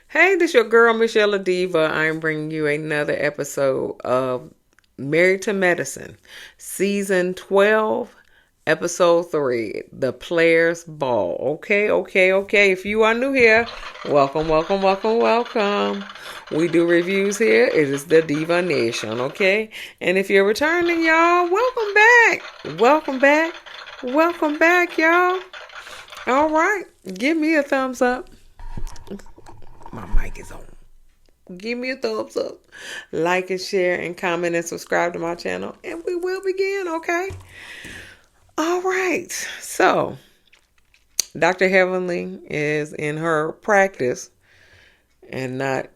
Hey, this your girl Michelle Diva. I'm bringing you another episode of Married to Medicine, Season 12, Episode 3, The Players Ball. Okay. If you are new here, welcome. We do reviews here. It is the Diva Nation, okay? And if you're returning, y'all, welcome back. Welcome back, y'all. All right, give me a thumbs up. My mic is on. Give me a thumbs up, like and share and comment and subscribe to my channel, and we will begin, okay? All right. So, Dr. Heavenly is in her practice and not,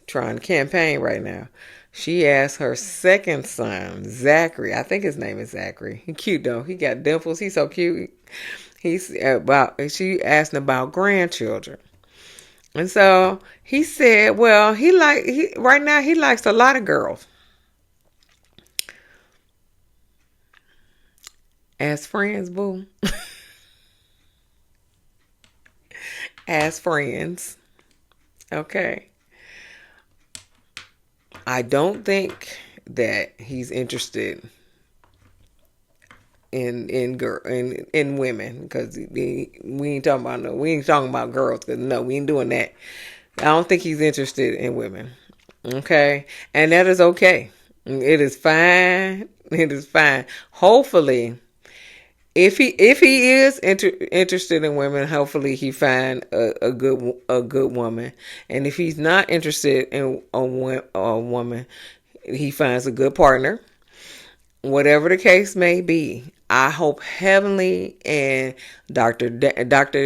trying to campaign right now. She asked her second son, Zachary. I think his name is Zachary. He cute though. He got dimples. He's so cute. She asked him about grandchildren. And so he said, well, right now he likes a lot of girls as friends, boo. As friends. Okay. I don't think that he's interested in women, because we ain't talking about girls, because no, we ain't doing that. I don't think he's interested in women. Okay, and that is okay. It is fine. Hopefully, if he is interested in women, hopefully he find a good woman. And if he's not interested in a woman, he finds a good partner. Whatever the case may be, I hope Heavenly and Dr.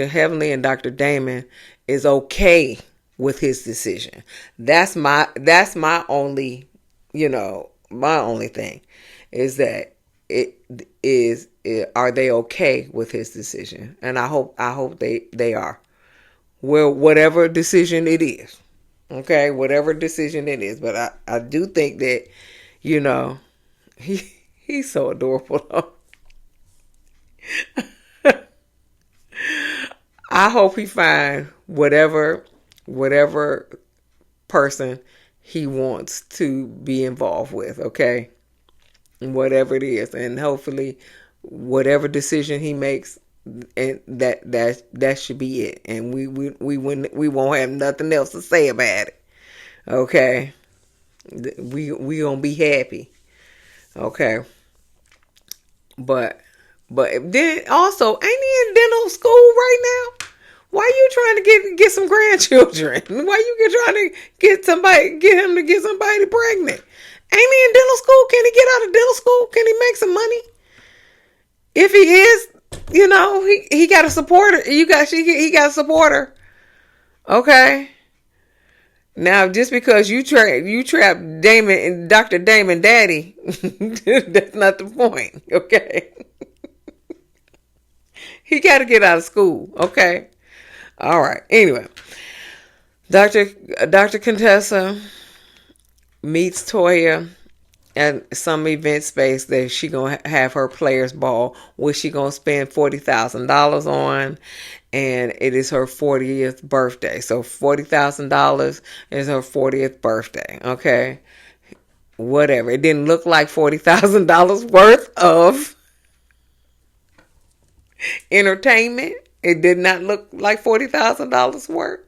Heavenly and Dr. Damon is okay with his decision. That's my only, my only thing is that are they okay with his decision? And I hope they are. Well, whatever decision it is. Okay, whatever decision it is, but I do think that, he's so adorable though. I hope he find whatever person he wants to be involved with, okay? Whatever it is, and hopefully whatever decision he makes, and that should be it, and we won't have nothing else to say about it. Okay? We gonna be happy. Okay? But then also, ain't he in dental school right now? Why you trying to get some grandchildren? Why you trying to get him to get somebody pregnant? Ain't he in dental school? Can he get out of dental school? Can he make some money? If he is, he got a supporter. He got a supporter. Okay. Now, just because you trap Damon and Dr. Damon Daddy, that's not the point. Okay. He got to get out of school. Okay. All right. Anyway, Dr. Contessa meets Toya at some event space that she gonna have her players ball, which she gonna spend $40,000 on, and it is her 40th birthday. So $40,000 is her 40th birthday. Okay, whatever. It didn't look like $40,000 worth of entertainment. It did not look like $40,000 worth.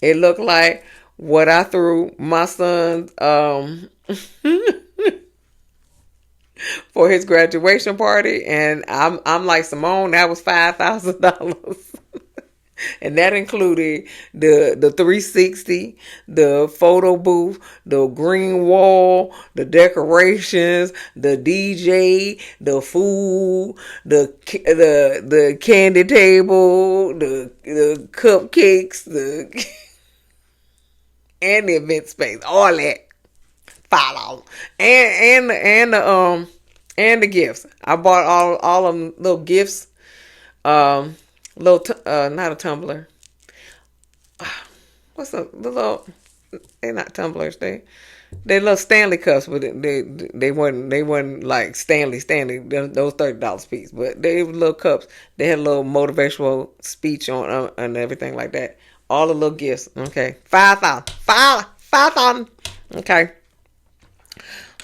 It looked like what I threw my son for his graduation party, and I'm like, Simone, that was $5,000. And that included the 360, the photo booth, the green wall, the decorations, the DJ, the food, the candy table, the cupcakes, and the event space, all that. $5 and the gifts. I bought all of them little gifts. Not a tumbler. What's the little? They're not tumblers. They little Stanley cups, but they weren't like Stanley those $30 piece, but they were little cups. They had a little motivational speech on and everything like that. All the little gifts. Okay. 5,000. 5,000. Okay.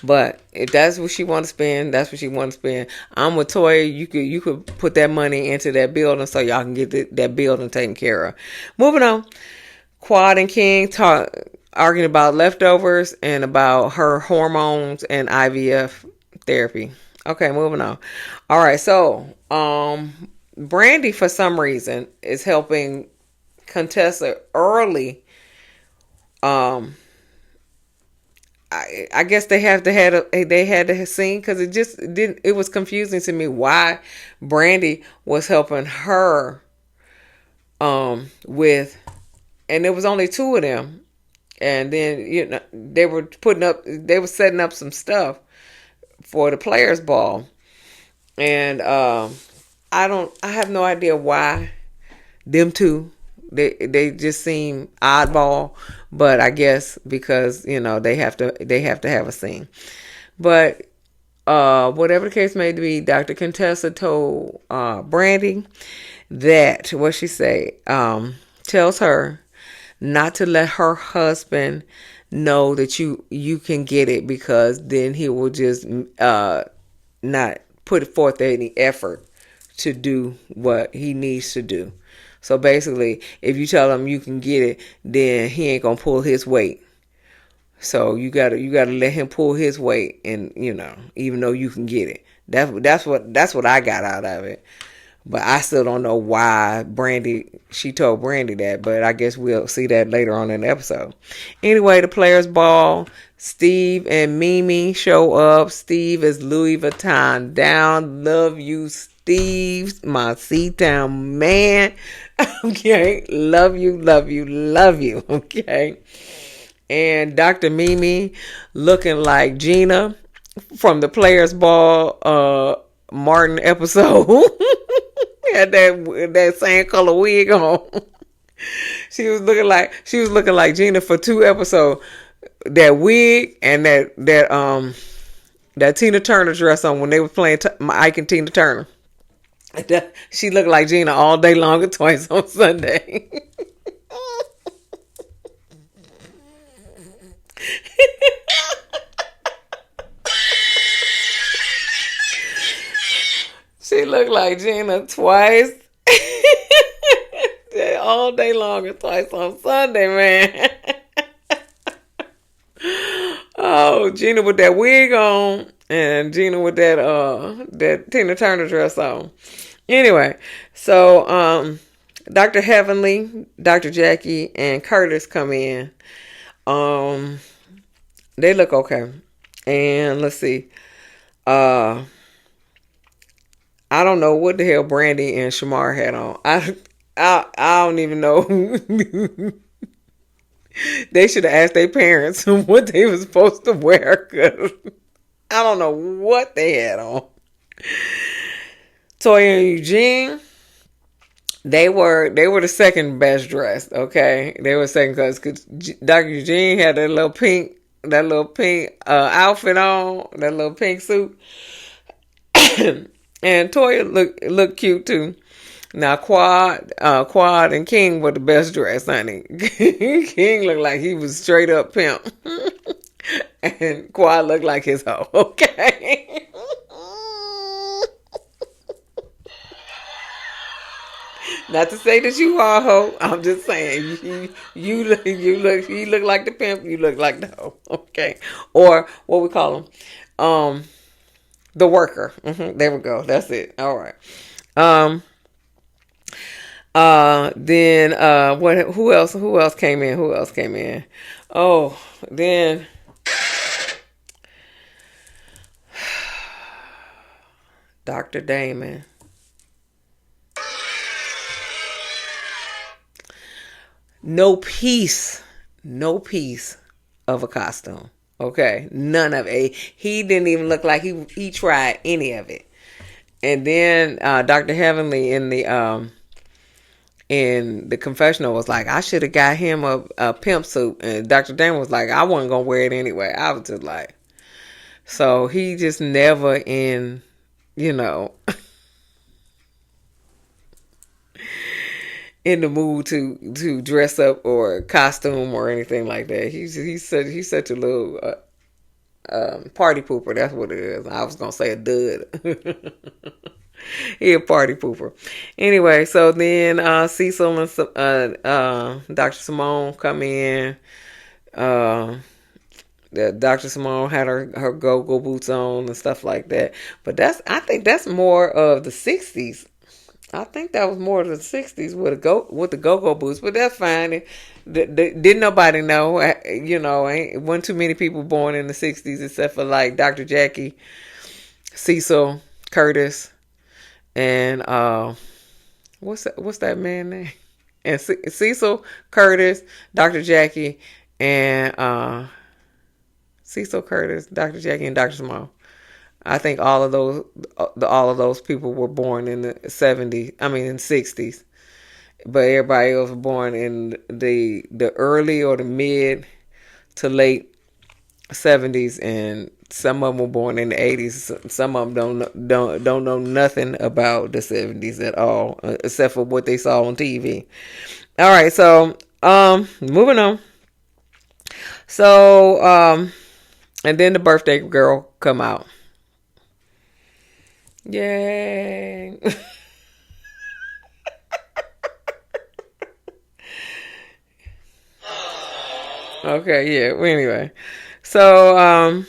But if that's what she want to spend, that's what she want to spend. I'm with Toya. You could put that money into that building so y'all can get that building taken care of. Moving on. Quad and King arguing about leftovers and about her hormones and IVF therapy. Okay, moving on. All right, so Brandi for some reason is helping Contessa early. I guess they had to scene because it just didn't. It was confusing to me why Brandi was helping her with, and there was only two of them, and then they were setting up some stuff for the players ball, and I have no idea why them two. They just seem oddball, but I guess because they have to have a scene. But whatever the case may be, Dr. Contessa told Brandi that what she say tells her not to let her husband know that you can get it, because then he will just not put forth any effort to do what he needs to do. So basically, if you tell him you can get it, then he ain't gonna pull his weight. So you gotta let him pull his weight, and even though you can get it, that's what I got out of it. But I still don't know why she told Brandi that, but I guess we'll see that later on in the episode. Anyway, the players ball. Steve and Mimi show up. Steve is Louis Vuitton down. Love you, Steve, my C-Town man. Okay, love you. Okay, and Dr. Mimi looking like Gina from the Players Ball Martin episode. Had that same color wig on. She was looking like Gina for 2 episodes. That wig and that Tina Turner dress on when they were playing Ike and Tina Turner. She looked like Gina all day long and twice on Sunday. She looked like Gina twice. All day long and twice on Sunday, man. Oh, Gina with that wig on and Gina with that Tina Turner dress on. Anyway, so Dr. Heavenly, Dr. Jackie, and Curtis come in. They look okay. And let's see. I don't know what the hell Brandi and Shamar had on. I don't even know. They should have asked their parents what they were supposed to wear, because I don't know what they had on. Toya and Eugene, they were the second best dressed. Okay, they were second because Dr. Eugene had that little pink outfit on, that little pink suit, and Toya looked cute too. Now Quad and King were the best dressed, honey. King looked like he was straight up pimp, and Quad looked like his hoe. Okay. Not to say that you are a hoe. I'm just saying he look like the pimp. You look like the hoe. Okay, or what we call him, the worker. There we go. That's it. All right. Then who else came in? Oh, then Dr. Damon. No piece of a costume. Okay, none of it. He didn't even look like he tried any of it. And then Dr. Heavenly in the confessional was like, I should have got him a pimp suit. And Dr. Damon was like, I wasn't going to wear it anyway. I was just like, so he just never in the mood to dress up or costume or anything like that. He's such a little party pooper. That's what it is. I was gonna say a dud. He a party pooper. Anyway, so then Cecil and Dr. Simone come in. Dr. Simone had her go-go boots on and stuff like that. But I think that's more of the 60s. I think that was more of the 60s with the go-go boots. But that's fine. Didn't nobody know. Wasn't too many people born in the 60s except for like Dr. Jackie, Cecil, Curtis, and what's that man name? And Cecil, Curtis, Dr. Jackie, and Cecil Curtis, Dr. Jackie, and Dr. Simone. I think all of those people were born in the 60s. But everybody else was born in the early or the mid to late 70s, and some of them were born in the 80s. Some of them don't know nothing about the 70s at all, except for what they saw on TV. All right, so moving on. So and then the birthday girl come out. Yay. Okay, yeah. Well, anyway. So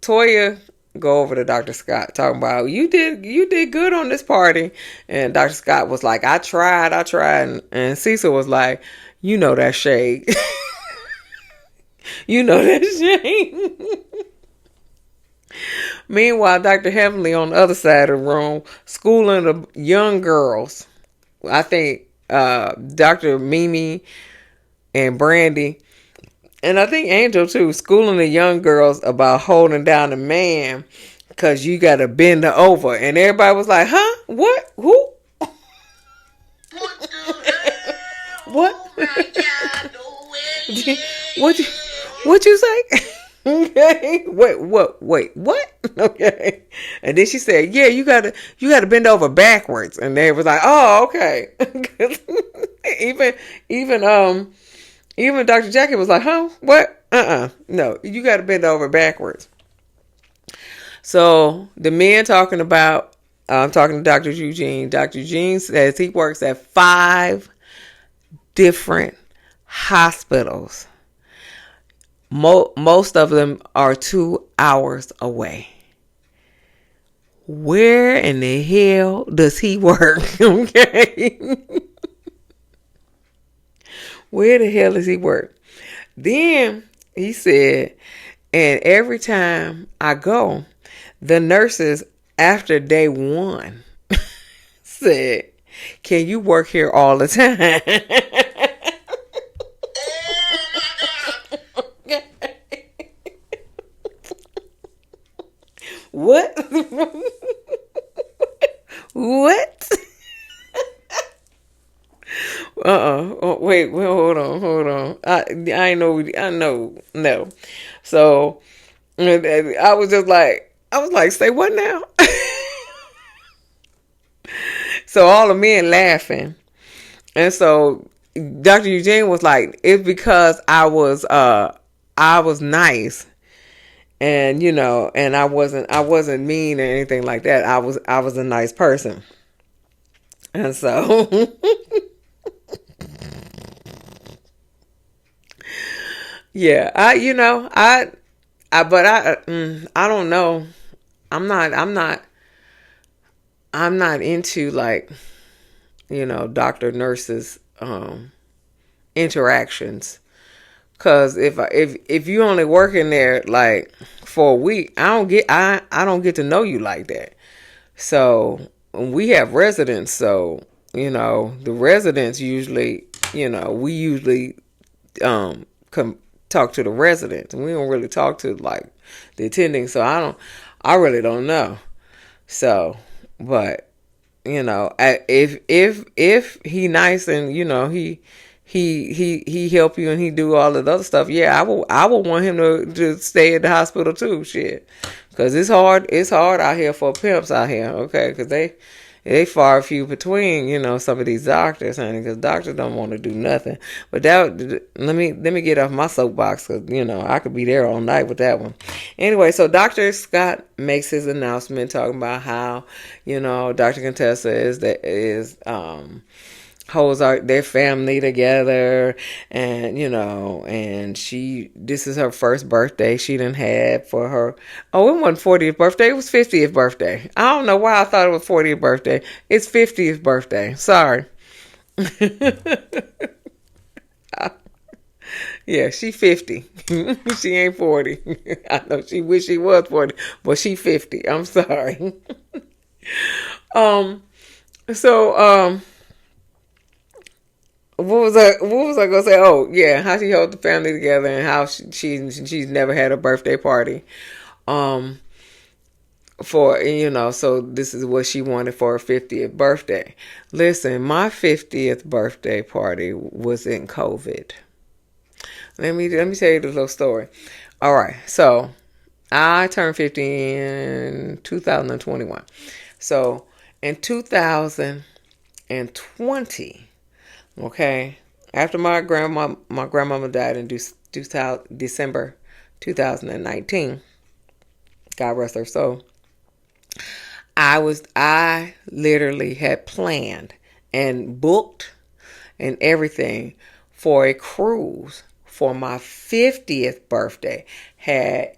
Toya go over to Dr. Scott talking about you did good on this party, and Dr. Scott was like, I tried, and Cecil was like, you know that shade. You know that shade. Meanwhile, Dr. Heavenly on the other side of the room schooling the young girls. I think Dr. Mimi and Brandi, and I think Angel too, schooling the young girls about holding down a man because you got to bend her over. And everybody was like, huh? What? Who? What the hell? What? What you say? Okay. Wait, what? Okay. And then she said, yeah, you gotta bend over backwards. And they was like, oh, okay. Even Dr. Jackie was like, huh? What? No, you gotta bend over backwards. So the men talking about, I'm talking to Dr. Eugene. Dr. Eugene says he works at 5 different hospitals. Most of them are 2 hours away. Where in the hell does he work? Okay. Where the hell does he work? Then he said, and every time I go, the nurses after day 1 said, can you work here all the time? What? What? Oh, wait, hold on. I know. No. So I was like, say what now? So all the men laughing, and so Dr. Eugene was like, it's because I was nice. And and I wasn't mean or anything like that. I was a nice person. And so yeah, I don't know. I'm not into like, doctor nurses interactions. Cause if you only work in there like for a week, I don't get to know you like that. So we have residents, so the residents usually, we usually come talk to the residents, and we don't really talk to like the attending. So I really don't know. So, but if he nice and he help you and he do all of the other stuff, yeah, I would want him to stay at the hospital too, shit, because it's hard out here for pimps out here, okay, because they far few between, some of these doctors, honey, because doctors don't want to do nothing. But let me get off my soapbox, because I could be there all night with that one. Anyway, so Dr. Scott makes his announcement talking about how Dr. Contessa holds their family together, and this is her first birthday she done had for her. Oh, it wasn't 40th birthday, it was 50th birthday. I don't know why I thought it was 40th birthday. It's 50th birthday. Sorry. Yeah, she 50. She ain't 40. I know she wish she was 40, but she 50. I'm sorry. So what was I gonna say? Oh yeah, how she held the family together, and how she's never had a birthday party. Um, so this is what she wanted for her 50th birthday. Listen, my 50th birthday party was in COVID. Let me tell you the little story. All right, so I turned 50 in 2021. So in 2020. Okay, after my grandmama died in December 2019, God rest her soul. I literally had planned and booked and everything for a cruise for my 50th birthday. I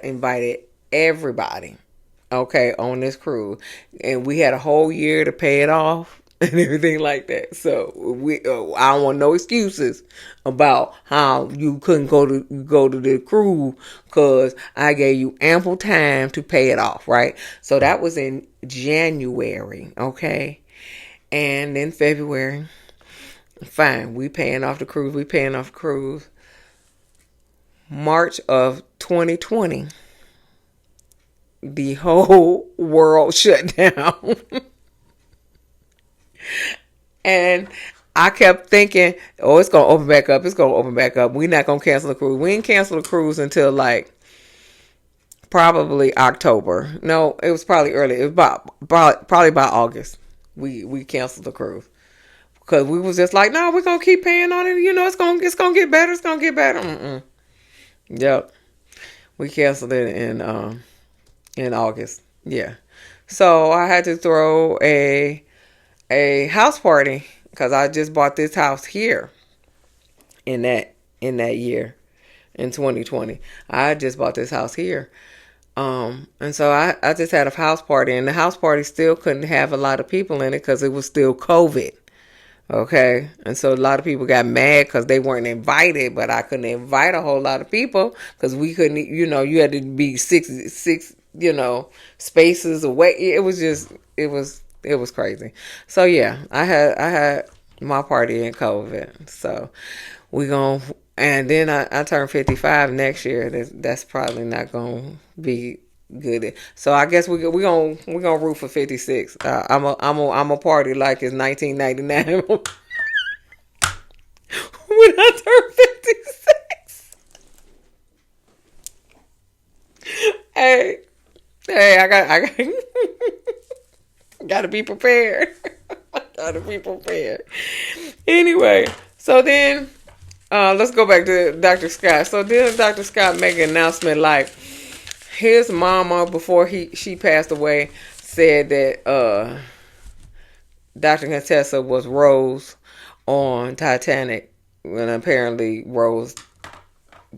invited everybody, okay, on this cruise, and we had a whole year to pay it off and everything like that. So I don't want no excuses about how you couldn't go to the cruise, because I gave you ample time to pay it off, right? So that was in January, okay, and in February, fine, we paying off the cruise. March of 2020, the whole world shut down. And I kept thinking, oh, it's going to open back up. We're not going to cancel the cruise. We didn't cancel the cruise until like probably October. No, it was probably early. It was probably by August. We canceled the cruise, because we was just like, no, we're going to keep paying on it. It's going to get better. It's going to get better. Mm-mm. Yep. We canceled it in August. Yeah. So I had to throw a house party, because I just bought this house here in that year, in 2020. I just bought this house here. And so I just had a house party, and the house party still couldn't have a lot of people in it because it was still COVID. Okay. And so a lot of people got mad because they weren't invited, but I couldn't invite a whole lot of people because we couldn't, you had to be six, spaces away. It was crazy. So yeah, I had my party in COVID. So and then I turned 55 next year. That's probably not gonna be good. So I guess we're gonna root for 56. I'm a party like it's 1999 when I turned 56. Hey, I got gotta be prepared. Gotta be prepared. Anyway, so then let's go back to Dr. Scott. So then Dr. Scott make an announcement like his mama, before she passed away, said that Dr. Contessa was Rose on Titanic, and apparently Rose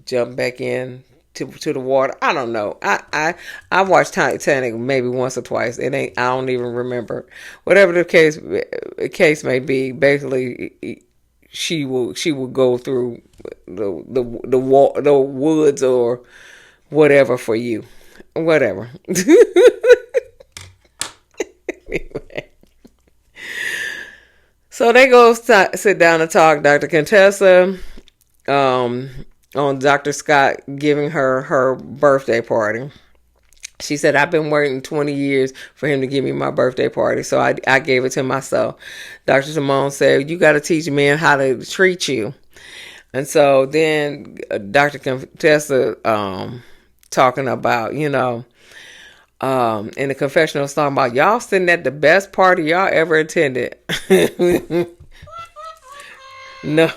jumped back in to the water. I don't know. I watched Titanic maybe once or twice. I don't even remember. Whatever the case may be, basically she will go through the woods or whatever for you. Whatever. Anyway. So they go sit down and talk. Dr. Contessa, on Dr. Scott giving her birthday party. She said, I've been waiting 20 years for him to give me my birthday party, so I gave it to myself. Dr. Simone said, you got to teach men how to treat you. And so then Dr. Contessa talking about, In the confessional talking about y'all sitting at the best party y'all ever attended. No,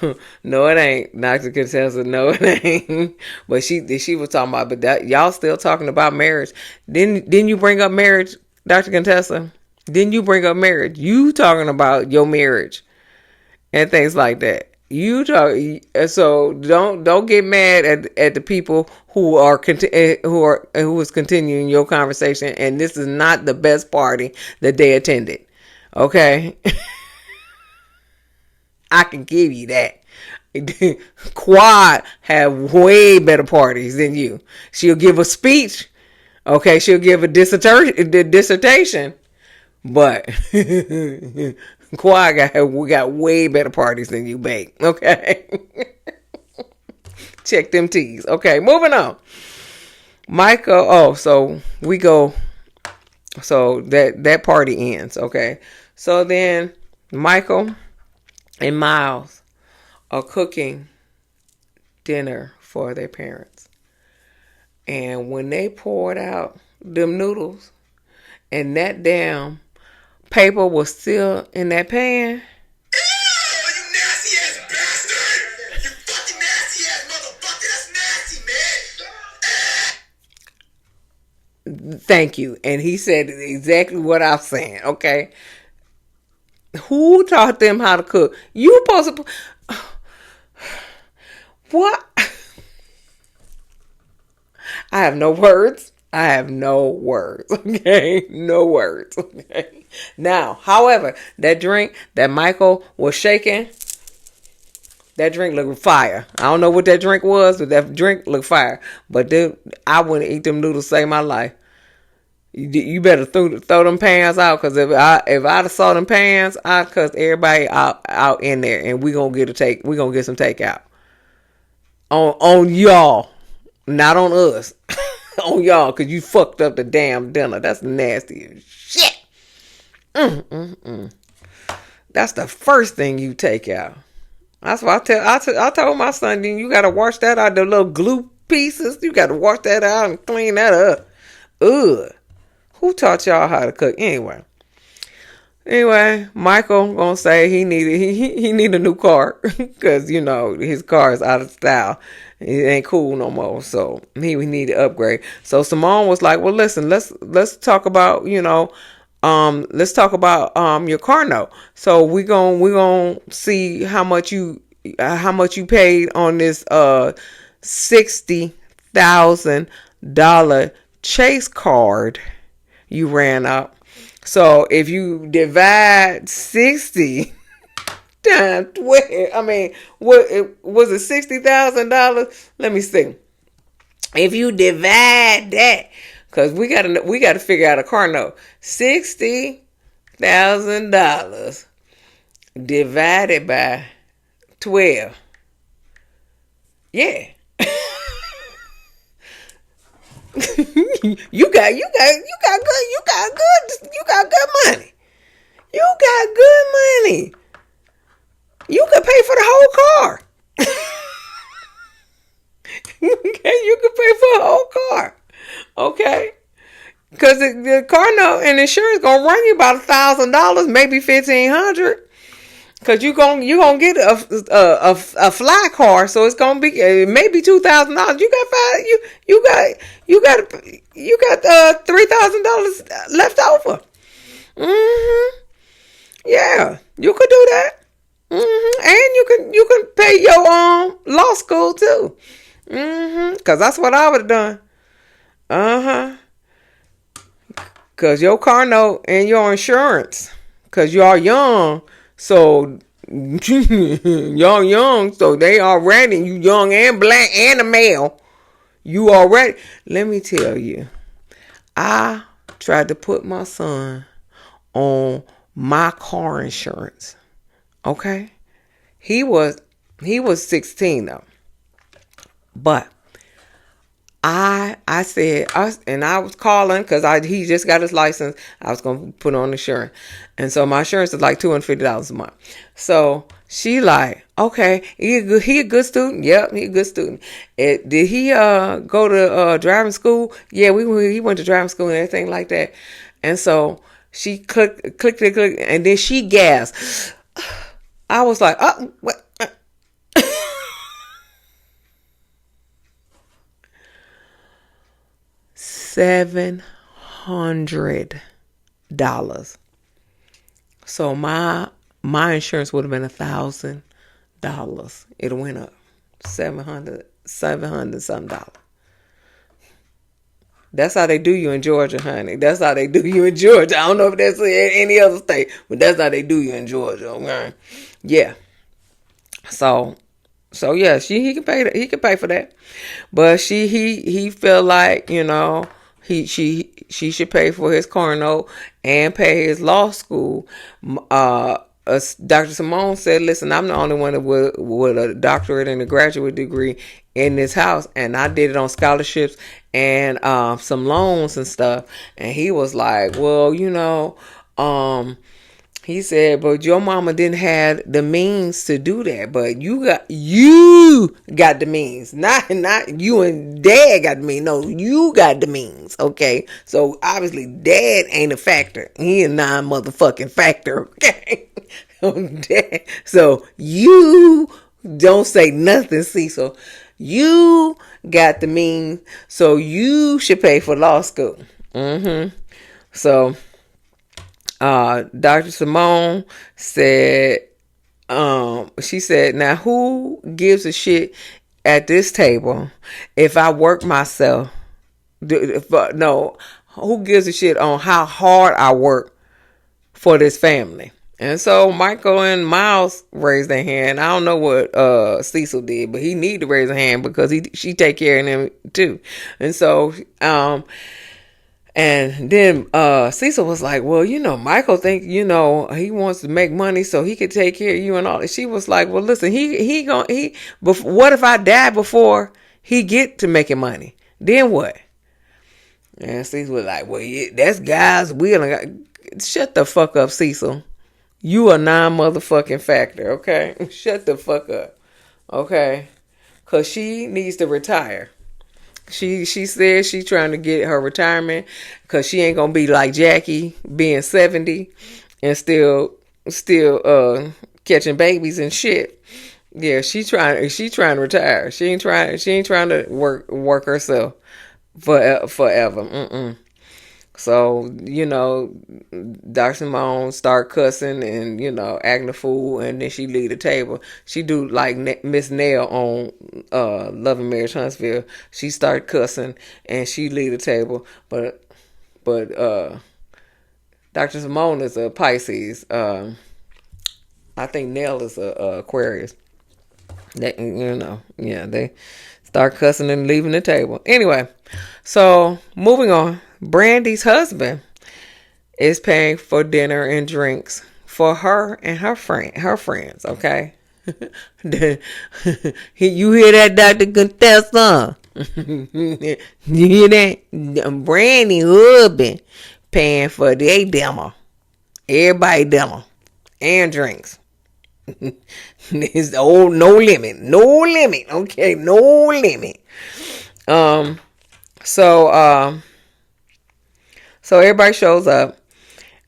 no, it ain't. Dr. Contessa, no, it ain't. But she was talking about, but that y'all still talking about marriage. Didn't you bring up marriage, Dr. Contessa? Didn't you bring up marriage? You talking about your marriage and things like that. You talk. So don't get mad at the people who is continuing your conversation. And this is not the best party that they attended. Okay. I can give you that. Quad have way better parties than you. She'll give a speech. Okay, she'll give a dissertation. But Quad got way better parties than you, babe. Okay. Check them T's. Okay, moving on. Michael, so we go. So that party ends. Okay. So then Michael and Miles are cooking dinner for their parents. And when they poured out them noodles and that damn paper was still in that pan. Ew, you nasty ass bastard! You fucking nasty ass motherfucker! That's nasty, man! Thank you. And he said exactly what I was saying, okay? Who taught them how to cook? You supposed to... What? I have no words. Okay? No words. Okay? Now, however, that drink that Michael was shaking, that drink looked fire. I don't know what that drink was, but that drink looked fire. But I wouldn't eat them noodles to save my life. You better throw them pans out, because if I'd have saw them pans, I'd cuss everybody out in there, and we gonna get some takeout on y'all, not on us, on y'all, because you fucked up the damn dinner. That's nasty as shit. That's the first thing you take out. That's why I told my son, you gotta wash that out, the little glue pieces. You gotta wash that out and clean that up. Ugh. Who taught y'all how to cook? Anyway, Michael gonna say he need a new car because his car is out of style. It ain't cool no more, so he need to upgrade. So Simone was like, "Well, listen, let's talk about your car note. So we gonna see how much you paid on this $60,000 Chase card you ran up. So if you divide 60 times 12, what was it, $60,000? Let me see. If you divide that, because we gotta figure out a car note. $60,000 divided by 12. Yeah. you got good money. You got good money. You could pay for the whole car. Okay, you could pay for a whole car. Okay, because the car note and insurance gonna run you about $1,000, maybe $1,500. Cause you gonna get a fly car, so it's gonna be maybe $2,000. You got $3,000 left over. Yeah, you could do that. And you can pay your law school too. Cause that's what I would have done. Cause your car note and your insurance. Cause you are young. So y'all young, so they already, you young and black and a male. You already, let me tell you, I tried to put my son on my car insurance. Okay? He was 16 though. But I said, I was calling because he just got his license. I was gonna put on insurance, and so my insurance is like $250 a month. So she like, okay, he a good student. Yep, he a good student. Did he go to driving school? Yeah, he went to driving school and everything like that. And so she clicked, and then she gasped. I was like, oh, what? $700. So my insurance would have been $1,000. It went up 700 something dollars. That's how they do you in Georgia, honey. That's how they do you in Georgia. I don't know if that's in any other state, but that's how they do you in Georgia. Okay? Yeah. So yeah, he can pay for that, but he felt like she should pay for his car note and pay his law school. Dr. Simone said, "Listen, I'm the only one with a doctorate and a graduate degree in this house, and I did it on scholarships and some loans and stuff." And he was like, "Well, he said, but your mama didn't have the means to do that, but you got the means, not you and dad got the means. No, you got the means. Okay, so obviously dad ain't a factor. He a non-motherfucking factor. Okay, so you don't say nothing, Cecil. You got the means, so you should pay for law school." So Dr. Simone said, she said, "Now who gives a shit at this table if I work myself? No, who gives a shit on how hard I work for this family?" And so Michael and Miles raised their hand. I don't know what Cecil did, but he need to raise a hand because she take care of them too. And so and then Cecil was like, "Well, Michael think, he wants to make money so he could take care of you and all that." She was like, "Well, listen, what if I die before he get to making money? Then what?" And Cecil was like, "Well, yeah, that's God's will." Shut the fuck up, Cecil. You a non-motherfucking factor, okay? Shut the fuck up, okay? Because she needs to retire. She said she trying to get her retirement because she ain't gonna be like Jackie being 70 and still catching babies and shit. Yeah, she trying to retire. She ain't trying to work herself forever. So, Dr. Simone start cussing and, acting a fool, and then she leave the table. She do like Miss Nail on Love and Marriage Huntsville. She start cussing and she leave the table. But Dr. Simone is a Pisces. I think Nail is a Aquarius. They start cussing and leaving the table. Anyway, so moving on. Brandi's husband is paying for dinner and drinks for her and her friends. Okay, you hear that, Dr. Contessa? You hear that? Brandi husband paying for their dinner, everybody dinner and drinks. It's no limit. Okay, no limit. So everybody shows up,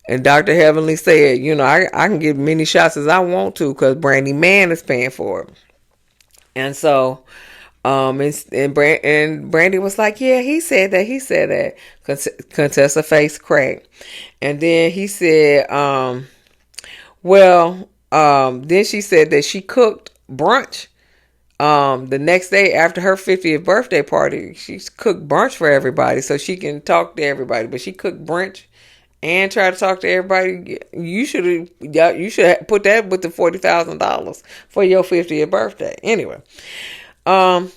and Dr. Heavenly said, I can get many shots as I want to because Brandi Man is paying for it. And so, and Brandi was like, yeah, he said that. Contessa face cracked. And then he said, then she said that she cooked brunch. The next day after her 50th birthday party, she cooked brunch for everybody so she can talk to everybody. But she cooked brunch and tried to talk to everybody. You should put that with the $40,000 for your 50th birthday. Anyway, then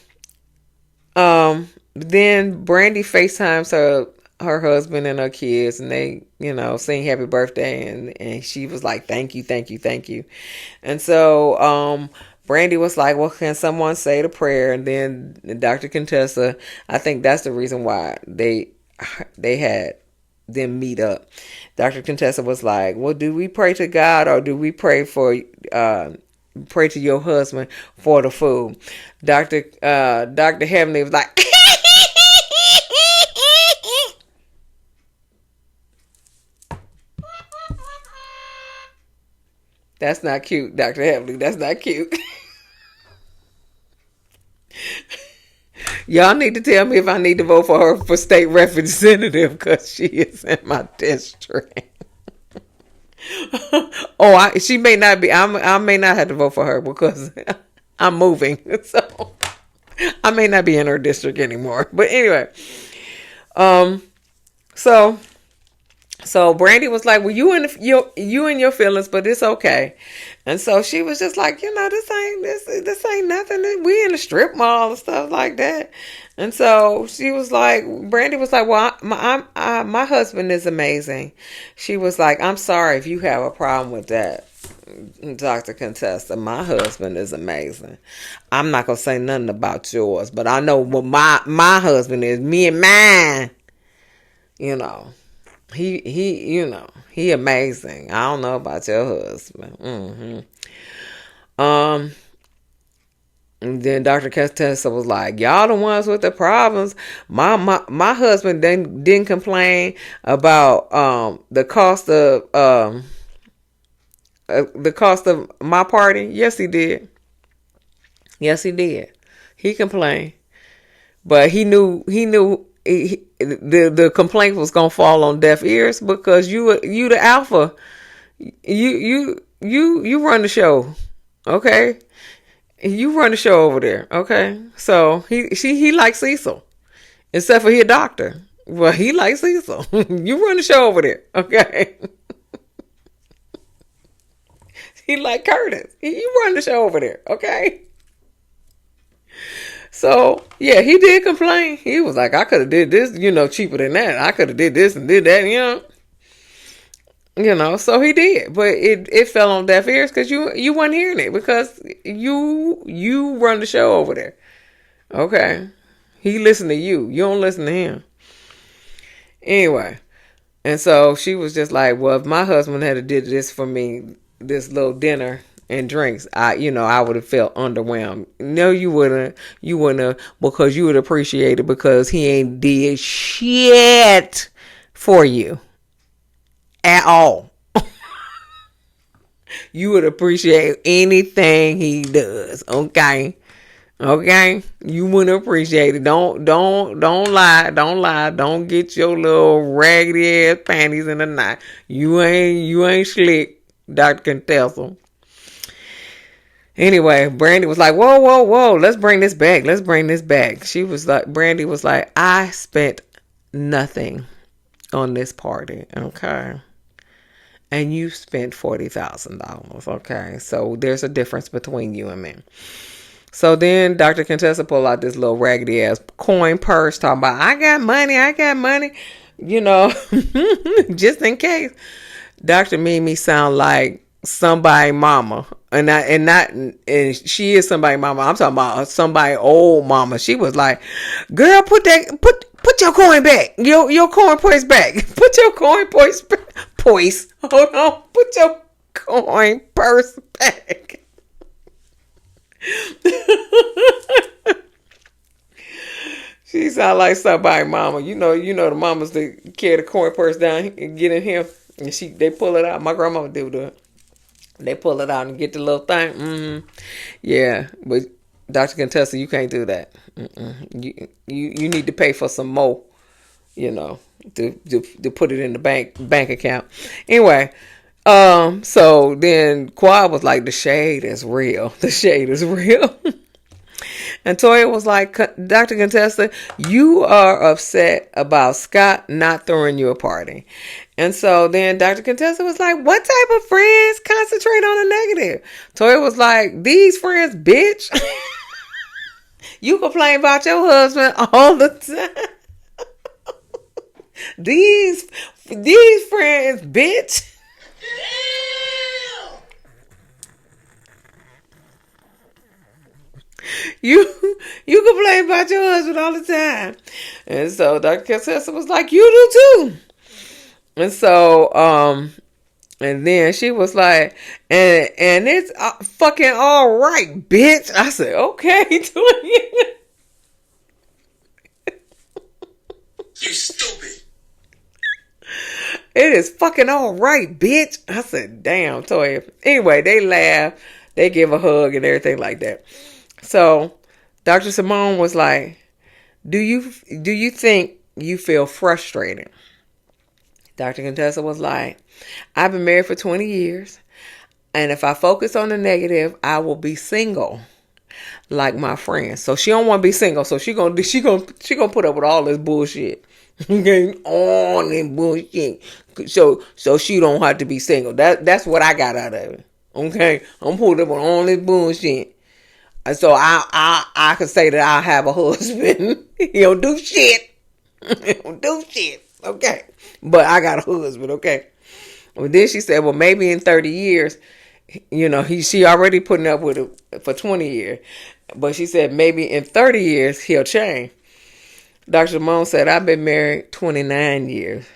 Brandi FaceTimes her husband and her kids, and they, sing happy birthday, and she was like, thank you. And so, Brandi was like, well, can someone say the prayer? And then Dr. Contessa, I think that's the reason why they had them meet up. Dr. Contessa was like, well, do we pray to God or do we pray to your husband for the food? Dr. Heavenly was like, that's not cute, Dr. Heavenly. That's not cute. Y'all need to tell me if I need to vote for her for state representative because she is in my district. She may not be. I may not have to vote for her because I'm moving, so I may not be in her district anymore. But anyway, so Brandi was like, well, you and your feelings, but it's okay. And so she was just like, this ain't nothing. We in a strip mall and stuff like that. And so she was like, Brandi was like, well, my husband is amazing. She was like, I'm sorry if you have a problem with that, Dr. Contessa. My husband is amazing. I'm not gonna say nothing about yours, but I know what my husband is. Me and mine, he amazing. I don't know about your husband. And then Dr. Contessa was like, y'all the ones with the problems. My husband didn't complain about the cost of my party. Yes, he did. He complained, but he knew the complaint was gonna fall on deaf ears because you the alpha. You run the show, okay? You run the show over there, okay? So he likes Cecil, except for he a doctor. Well, he likes Cecil. You run the show over there, okay? He like Curtis. You run the show over there, okay? So yeah, he did complain. He was like, I could have did this, cheaper than that. I could have did this and did that, So he did, but it fell on deaf ears because you weren't hearing it because you run the show over there. Okay, he listened to you. You don't listen to him. Anyway, and so she was just like, well, if my husband had did this for me, this little dinner and drinks, I would have felt underwhelmed. No, you wouldn't. You wouldn't have, because you would appreciate it because he ain't did shit for you at all. You would appreciate anything he does. Okay. You wouldn't appreciate it. Don't lie. Don't get your little raggedy ass panties in the knot. You ain't slick, Dr. Contessa. Anyway, Brandi was like, whoa, let's bring this back. Brandi was like, I spent nothing on this party, okay? And you spent $40,000, okay? So there's a difference between you and me. So then Dr. Contessa pulled out this little raggedy ass coin purse talking about, I got money, just in case. Dr. made me sound like somebody mama. And she is somebody mama. I'm talking about somebody old mama. She was like, girl, put your coin back. Your coin purse back. Put your coin purse hold on. Put your coin purse back. She sound like somebody mama. You know the mamas that carry the coin purse down and get in here and they pull it out. My grandma would do that. They pull it out and get the little thing. Mm-hmm. Yeah, but Dr. Contessa, you can't do that. You need to pay for some more, to put it in the bank account. Anyway, so then Quad was like, the shade is real. The shade is real. And Toya was like, Dr. Contessa, you are upset about Scott not throwing you a party. And so then Dr. Contessa was like, what type of friends concentrate on the negative? Toya was like, these friends, bitch. You complain about your husband all the time. These friends, bitch. You you complain about your husband all the time. And so Dr. Contessa was like, you do too. And so, and then she was like, and it's fucking all right, bitch. I said, okay, Toya. You stupid. It is fucking all right, bitch. I said, damn, Toya. Anyway, they laugh, they give a hug and everything like that. So Dr. Simone was like, do you think you feel frustrated? Dr. Contessa was like, I've been married for 20 years, and if I focus on the negative, I will be single like my friends. So she don't want to be single, so she gonna put up with all this bullshit. Okay, all this bullshit. So she don't have to be single. That's what I got out of it. Okay, I'm putting up with all this bullshit. So I could say that I have a husband. He don't do shit. He don't do shit. Okay. But I got a husband. Okay. Well, then she said, well, maybe in 30 years, she already putting up with it for 20 years. But she said maybe in 30 years he'll change. Dr. Simone said, I've been married 29 years.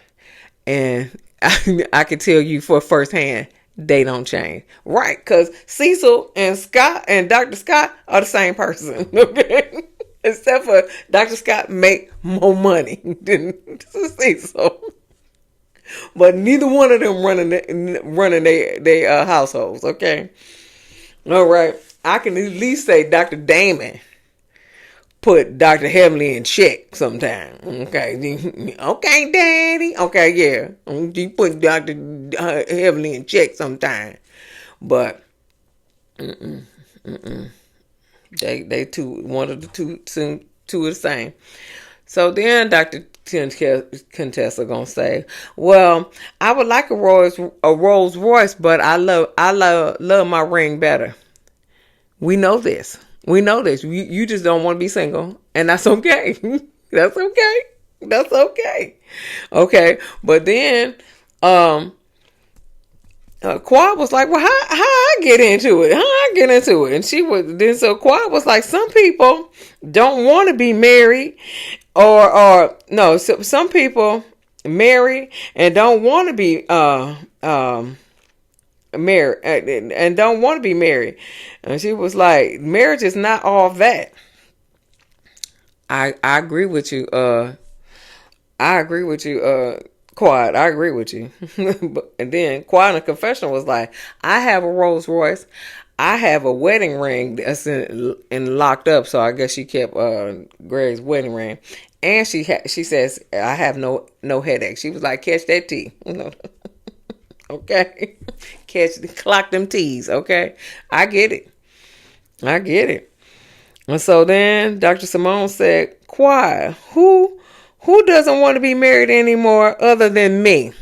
And I can tell you for firsthand, they don't change. Right, because Cecil and Scott and Dr. Scott are the same person. Okay? Except for Dr. Scott make more money than Cecil. But neither one of them running their households, okay? All right. I can at least say Dr. Damon put Dr. Heavenly in check sometime. Okay. Okay, Daddy. Okay, yeah. You put Dr. Heavenly in check sometime. But they two, one of the two are the same. So then Dr. Contessa gonna say, well, I would like a Rolls Royce, but I love my ring better. We know this. You just don't want to be single, and that's okay. That's okay. That's okay. Okay, but then Quad was like, well, how I get into it? How I get into it? And so Quad was like, some people don't want to be married, or no, so some people marry and don't want to be married and don't want to be married. And she was like, marriage is not all that. I agree with you. I agree with you, Quad. I agree with you. And then Quad in the confession was like, I have a Rolls Royce. I have a wedding ring that's in locked up. So I guess she kept Greg's wedding ring. And she says, I have no headache. She was like, catch that tea. Okay. Clock them T's. Okay. I get it. And so then Dr. Simone said, Quad, who doesn't want to be married anymore other than me?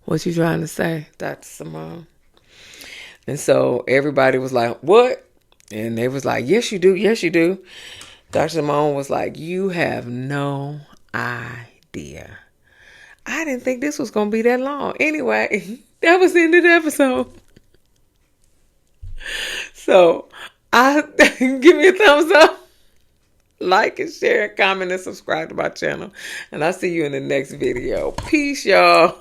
What you trying to say, Dr. Simone? And so everybody was like, what? And they was like, yes, you do. Yes, you do. Dr. Simone was like, you have no idea. I didn't think this was going to be that long. Anyway, that was the end of the episode. So, give me a thumbs up. Like and share, comment, and subscribe to my channel. And I'll see you in the next video. Peace, y'all.